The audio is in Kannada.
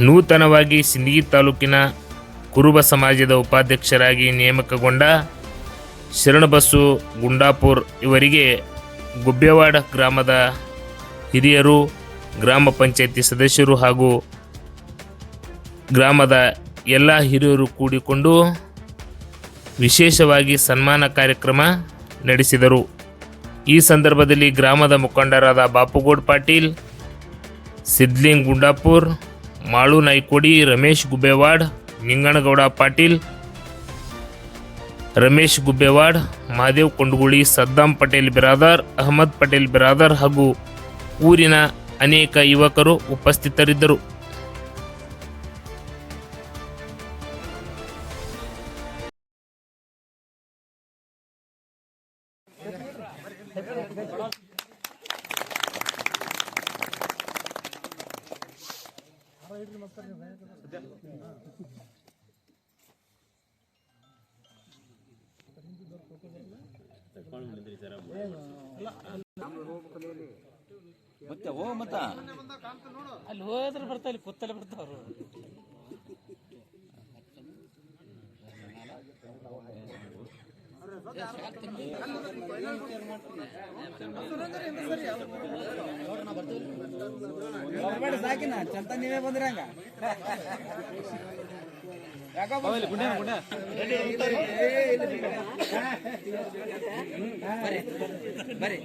ನೂತನವಾಗಿ ಸಿಂದಗಿ ತಾಲೂಕಿನ ಕುರುಬ ಸಮಾಜದ ಉಪಾಧ್ಯಕ್ಷರಾಗಿ ನೇಮಕಗೊಂಡ ಶರಣಬಸು ಗುಂಡಾಪುರ್ ಇವರಿಗೆ ಗುಬ್ಬೇವಾಡ ಗ್ರಾಮದ ಹಿರಿಯರು, ಗ್ರಾಮ ಪಂಚಾಯತಿ ಸದಸ್ಯರು ಹಾಗೂ ಗ್ರಾಮದ ಎಲ್ಲ ಹಿರಿಯರು ಕೂಡಿಕೊಂಡು ವಿಶೇಷವಾಗಿ ಸನ್ಮಾನ ಕಾರ್ಯಕ್ರಮ ನಡೆಸಿದರು. ಈ ಸಂದರ್ಭದಲ್ಲಿ ಗ್ರಾಮದ ಮುಖಂಡರಾದ ಬಾಪುಗೌಡ ಪಾಟೀಲ್, ಸಿದ್ಲಿಂಗ್ ಗುಂಡಾಪುರ್, ಮಾಳು ನಾಯ್ಕೋಡಿ, ರಮೇಶ್ ಗುಬ್ಬೇವಾಡ್, ನಿಂಗನಗೌಡ ಪಾಟೀಲ್, ರಮೇಶ್ ಗುಬ್ಬೇವಾಡ್, ಮಹಾದೇವ್ ಕೊಂಡಗುಳಿ, ಸದ್ದಾಂ ಪಟೇಲ್ ಬಿರಾದರ್, ಅಹಮದ್ ಪಟೇಲ್ ಬಿರಾದರ್ ಹಾಗೂ ಊರಿನ ಅನೇಕ ಯುವಕರು ಉಪಸ್ಥಿತರಿದ್ದರು. ಅಲ್ಲಿ ಹೋದ್ರೆ ಬರ್ತಾ ಇಲ್ಲಿ ಕೂತಲ್ಲೇ ಬರ್ತಾವ್ರು. ಸಾಕಿನ ಚಂತ ನೀವೇ ಬಂದ್ರಿ ಹಂಗ ಬರ್ರಿ.